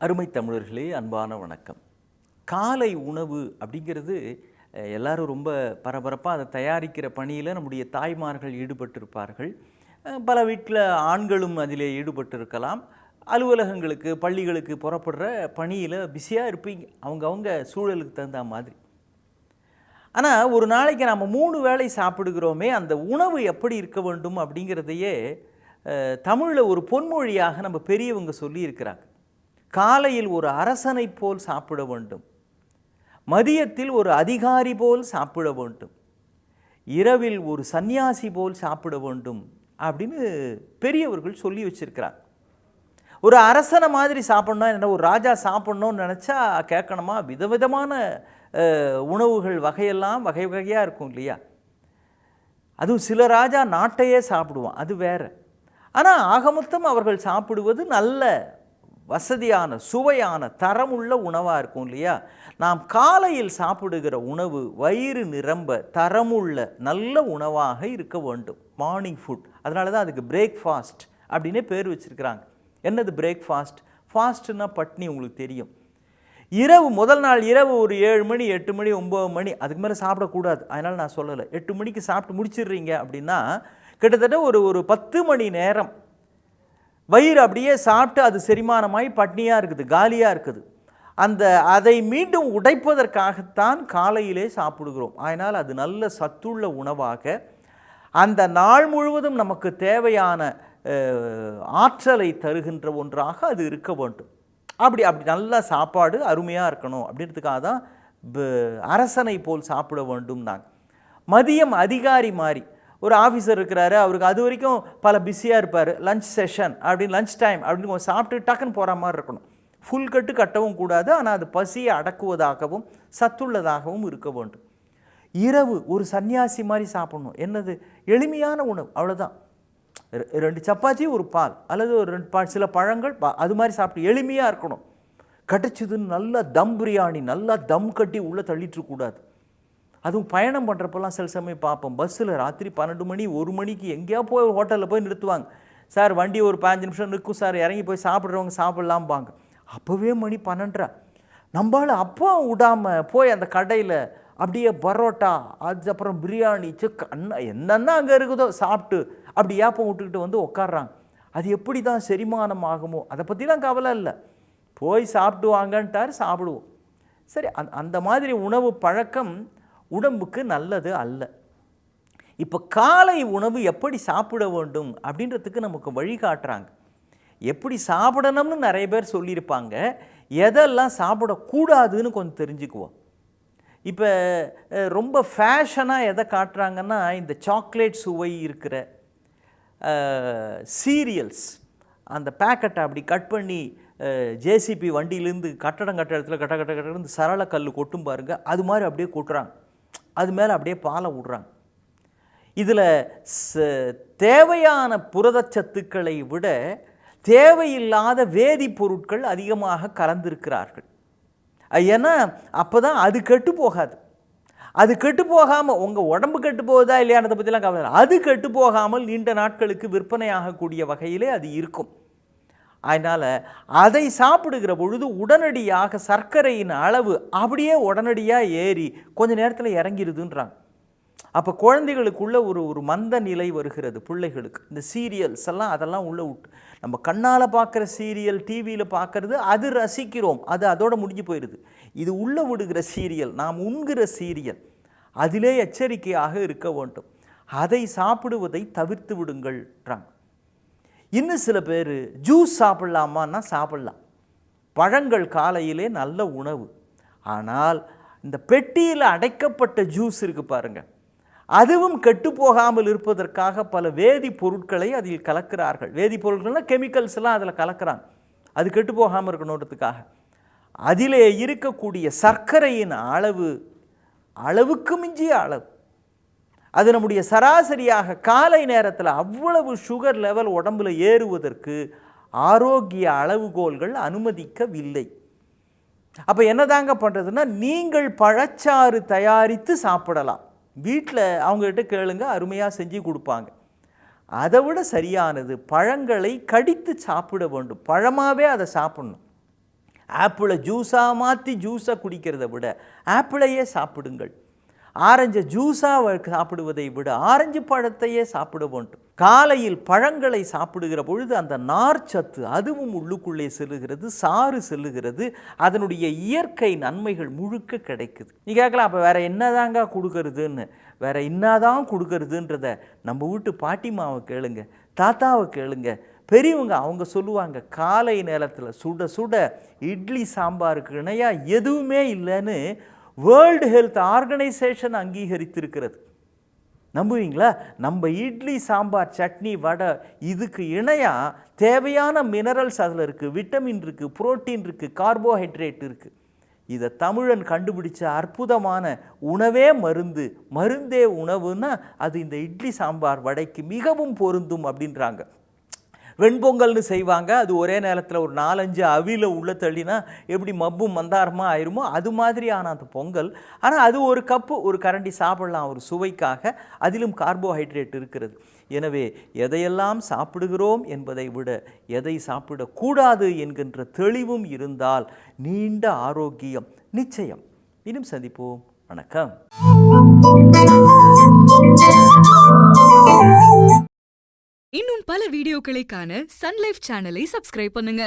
அருமை தமிழர்களே, அன்பான வணக்கம். காலை உணவு அப்படிங்கிறது எல்லாரும் ரொம்ப பரபரப்பாக அதை தயாரிக்கிற பணியில் நம்முடைய தாய்மார்கள் ஈடுபட்டிருப்பார்கள். பல வீட்டில் ஆண்களும் அதிலே ஈடுபட்டிருக்கலாம். அலுவலகங்களுக்கு பள்ளிகளுக்கு புறப்படுற பணியில் பிஸியாக இருப்பீங்க, அவங்கவுங்க சூழலுக்கு தகுந்த மாதிரி. ஆனால் ஒரு நாளைக்கு நம்ம 3 வேளை சாப்பிடுகிறோமே, அந்த உணவு எப்படி இருக்க வேண்டும் அப்படிங்கிறதையே தமிழில் ஒரு பொன்மொழியாக நம்ம பெரியவங்க சொல்லியிருக்கிறாங்க. காலையில் ஒரு அரசனை போல் சாப்பிட வேண்டும், மதியத்தில் ஒரு அதிகாரி போல் சாப்பிட வேண்டும், இரவில் ஒரு சந்நியாசி போல் சாப்பிட வேண்டும் அப்படின்னு பெரியவர்கள் சொல்லி வச்சிருக்கிறாங்க. ஒரு அரசனை மாதிரி சாப்பிட்ணும், என்ன ஒரு ராஜா சாப்பிட்ணுன்னு நினச்சா கேட்கணுமா? விதவிதமான உணவுகள் வகையெல்லாம் வகை வகையாக இருக்கும் இல்லையா? அதுவும் சில ராஜா நாட்டையே சாப்பிடுவான், அது வேற. ஆனால் ஆகமொத்தம் அவர்கள் சாப்பிடுவது நல்ல வசதியான சுவையான தரமுள்ள உணவாக இருக்கும் இல்லையா? நாம் காலையில் சாப்பிடுகிற உணவு வயிறு நிரம்ப தரமுள்ள நல்ல உணவாக இருக்க வேண்டும். Morning food. அதனால தான் அதுக்கு பிரேக்ஃபாஸ்ட் அப்படின்னே பேர் வச்சுருக்கிறாங்க. என்னது பிரேக்ஃபாஸ்ட்? ஃபாஸ்ட்னா பட்னி, உங்களுக்கு தெரியும். இரவு முதல் நாள் இரவு ஒரு 7 மணி 8 மணி 9 மணி அதுக்கு மேலே சாப்பிடக்கூடாது. அதனால் நான் சொல்லலை. 8 மணிக்கு சாப்பிட்டு முடிச்சிடுறீங்க அப்படின்னா கிட்டத்தட்ட ஒரு 10 மணி நேரம் வயிறு அப்படியே சாப்பிட்டு அது செரிமானமாய் பட்னியாக இருக்குது, காலியாக இருக்குது. அதை மீண்டும் உடைப்பதற்காகத்தான் காலையிலே சாப்பிடுகிறோம். அதனால் அது நல்ல சத்துள்ள உணவாக அந்த நாள் முழுவதும் நமக்கு தேவையான ஆற்றலை தருகின்ற ஒன்றாக அது இருக்க வேண்டும். அப்படி நல்ல சாப்பாடு அருமையாக இருக்கணும் அப்படின்றதுக்காக தான் அரசனை போல் சாப்பிட வேண்டும். நாங்கள் மதியம் அதிகாரி மாதிரி ஒரு ஆஃபீஸர் இருக்கிறாரு, அவருக்கு அது வரைக்கும் பல பிஸியாக இருப்பார். லஞ்ச் செஷன் அப்படின்னு லஞ்ச் டைம் அப்படின்னு சாப்பிட்டு டக்குன்னு போகிற மாதிரி இருக்கணும். ஃபுல் கட்டு கட்டவும் கூடாது, ஆனால் அது பசியை அடக்குவதாகவும் சத்துள்ளதாகவும் இருக்க வேண்டும். இரவு ஒரு சன்னியாசி மாதிரி சாப்பிடணும். என்னது? எளிமையான உணவு, அவ்வளோதான். 2 சப்பாத்தி ஒரு பால் அல்லது ஒரு 2 சில பழங்கள், அது மாதிரி சாப்பிட்டு எளிமையாக இருக்கணும். கடிச்சதுன்னு நல்லா தம் பிரியாணி நல்லா தம் கட்டி உள்ளே தள்ளிட்டுருக்கூடாது. அதுவும் பயணம் பண்ணுறப்பெல்லாம் சில சமயம் பார்ப்போம், பஸ்ஸில் ராத்திரி 12 மணி 1 மணிக்கு எங்கேயா போய் ஹோட்டலில் போய் நிறுத்துவாங்க. சார் வண்டி ஒரு 15 நிமிஷம் நிற்கும் சார், இறங்கி போய் சாப்பிட்றவங்க சாப்பிட்லாம்பாங்க. அப்போவே மணி 12. நம்மளால் அப்போ விடாமல் போய் அந்த கடையில் அப்படியே பரோட்டா, அதுக்கப்புறம் பிரியாணி, சிக்கன் என்னென்ன அங்கே இருக்குதோ சாப்பிட்டு அப்படி ஏப்பம் விட்டுக்கிட்டு வந்து உட்காடுறாங்க. அது எப்படி தான் செரிமானம் ஆகுமோ அதை பற்றிலாம் கவலை இல்லை, போய் சாப்பிட்டு வாங்கன்ட்டார், சாப்பிடுவோம். சரி, அந்த மாதிரி உணவு பழக்கம் உடம்புக்கு நல்லது அல்ல. இப்போ காலை உணவு எப்படி சாப்பிட வேண்டும் அப்படின்றதுக்கு நமக்கு வழிகாட்டுறாங்க. எப்படி சாப்பிடணும்னு நிறைய பேர் சொல்லியிருப்பாங்க. எதெல்லாம் சாப்பிடக்கூடாதுன்னு கொஞ்சம் தெரிஞ்சுக்குவோம். இப்போ ரொம்ப ஃபேஷனாக எதை காட்டுறாங்கன்னா, இந்த சாக்லேட் சுவை இருக்கிற சீரியல்ஸ், அந்த பேக்கெட்டை அப்படி கட் பண்ணி ஜேசிபி வண்டியிலேருந்து கட்டடம் கட்ட இடத்துல கட்ட சரள கல் கொட்டும் பாருங்க, அது மாதிரி அப்படியே கொட்டுறாங்க. அது மேலே அப்படியே பாலை விடுறாங்க. இதில் தேவையான புரதச்சத்துக்களை விட தேவையில்லாத வேதிப்பொருட்கள் அதிகமாக கலந்திருக்கிறார்கள். ஏன்னா அப்போ தான் அது கெட்டு போகாது. அது கெட்டு போகாமல், உங்கள் உடம்பு கெட்டு போகுதா இல்லையானதை பற்றிலாம் கவலை, அது கெட்டு போகாமல் நீண்ட நாட்களுக்கு விற்பனை ஆகக்கூடிய வகையிலே அது இருக்கும். அதனால் அதை சாப்பிடுகிற பொழுது உடனடியாக சர்க்கரையின் அளவு அப்படியே உடனடியாக ஏறி கொஞ்ச நேரத்தில் இறங்கிடுதுன்றாங்க. அப்போ குழந்தைகளுக்குள்ள ஒரு மந்த நிலை வருகிறது பிள்ளைகளுக்கு. இந்த சீரியல்ஸ் எல்லாம் அதெல்லாம் உள்ளே விட்டு, நம்ம கண்ணால் பார்க்குற சீரியல், டிவியில் பார்க்குறது அது ரசிக்கிறோம், அது அதோட முடிஞ்சு போயிடுது. இது உள்ளே விடுகிற சீரியல், நாம் உண்கிற சீரியல், அதிலே எச்சரிக்கையாக இருக்க வேண்டும். அதை சாப்பிடுவதை தவிர்த்து விடுங்கள்ன்றாங்க. இன்னும் சில பேர் ஜூஸ் சாப்பிட்லாமான்னா சாப்பிட்லாம். பழங்கள் காலையிலே நல்ல உணவு. ஆனால் இந்த பெட்டியில் அடைக்கப்பட்ட ஜூஸ் இருக்குது பாருங்கள், அதுவும் கெட்டு போகாமல் இருப்பதற்காக பல வேதிப்பொருட்களை அதில் கலக்கிறார்கள். வேதிப்பொருட்கள்னால் கெமிக்கல்ஸ் எல்லாம் அதில் கலக்கிறாங்க, அது கெட்டு போகாமல் இருக்கணுன்றதுக்காக. அதிலே இருக்கக்கூடிய சர்க்கரையின் அளவுக்கு மிஞ்சிய அளவு. அது நம்முடைய சராசரியாக காலை நேரத்தில் அவ்வளவு சுகர் லெவல் உடம்புல ஏறுவதற்கு ஆரோக்கிய அளவுகோல்கள் அனுமதிக்கவில்லை. அப்போ என்னதாங்க பண்ணுறதுன்னா, நீங்கள் பழச்சாறு தயாரித்து சாப்பிடலாம். வீட்டில் அவங்ககிட்ட கேளுங்க, அருமையாக செஞ்சு கொடுப்பாங்க. அதை விட சரியானது பழங்களை கடித்து சாப்பிட வேண்டும். பழமாகவே அதை சாப்பிடணும். ஆப்பிளை ஜூஸாக மாற்றி ஜூஸை குடிக்கிறத விட ஆப்பிளையே சாப்பிடுங்கள். ஆரஞ்சை ஜூஸாக சாப்பிடுவதை விட ஆரஞ்சு பழத்தையே சாப்பிட வேண்டும். காலையில் பழங்களை சாப்பிடுகிற பொழுது அந்த நார்ச்சத்து அதுவும் உள்ளுக்குள்ளே செல்லுகிறது, சாறு செல்லுகிறது, அதனுடைய இயற்கை நன்மைகள் முழுக்க கிடைக்குது. நீ கேட்கலாம், அப்போ வேற என்னதாங்க கொடுக்கறதுன்னு. வேற என்னதான் கொடுக்கறதுன்றத நம்ம வீட்டு பாட்டிமாவை கேளுங்க, தாத்தாவை கேளுங்க, பெரியவங்க அவங்க சொல்லுவாங்க. காலை நேரத்தில் சுட சுட இட்லி சாம்பாருக்கு இணையாக எதுவுமே இல்லைன்னு வேர்ல்டு ஹெல்த் ஆர்கனைசேஷன் அங்கீகரித்திருக்கிறது. நம்புவீங்களா? நம்ம இட்லி சாம்பார் சட்னி வடை இதுக்கு இணையாக தேவையான மினரல்ஸ் அதில் இருக்குது, விட்டமின் இருக்குது, புரோட்டீன் இருக்குது, கார்போஹைட்ரேட் இருக்குது. இதை தமிழன் கண்டுபிடிச்ச அற்புதமான உணவே மருந்து, மருந்தே உணவுன்னா அது இந்த இட்லி சாம்பார் வடைக்கு மிகவும் பொருந்தும் அப்படின்றாங்க. வெண்பொங்கல்னு செய்வாங்க, அது ஒரே நேரத்தில் ஒரு 4-5 அவில உள்ள தள்ளினா எப்படி மப்பும் மந்தாரமாக ஆயிருமோ அது மாதிரியான அந்த பொங்கல். ஆனால் அது ஒரு கப்பு ஒரு கரண்டி சாப்பிடலாம் ஒரு சுவைக்காக, அதிலும் கார்போஹைட்ரேட் இருக்கிறது. எனவே எதையெல்லாம் சாப்பிடுகிறோம் என்பதை விட எதை சாப்பிடக்கூடாது என்கின்ற தெளிவும் இருந்தால் நீண்ட ஆரோக்கியம் நிச்சயம். இன்னும் சந்திப்போம். வணக்கம். இன்னும் பல வீடியோக்களை காண சன் லைஃப் சேனலை சப்ஸ்கிரைப் பண்ணுங்க.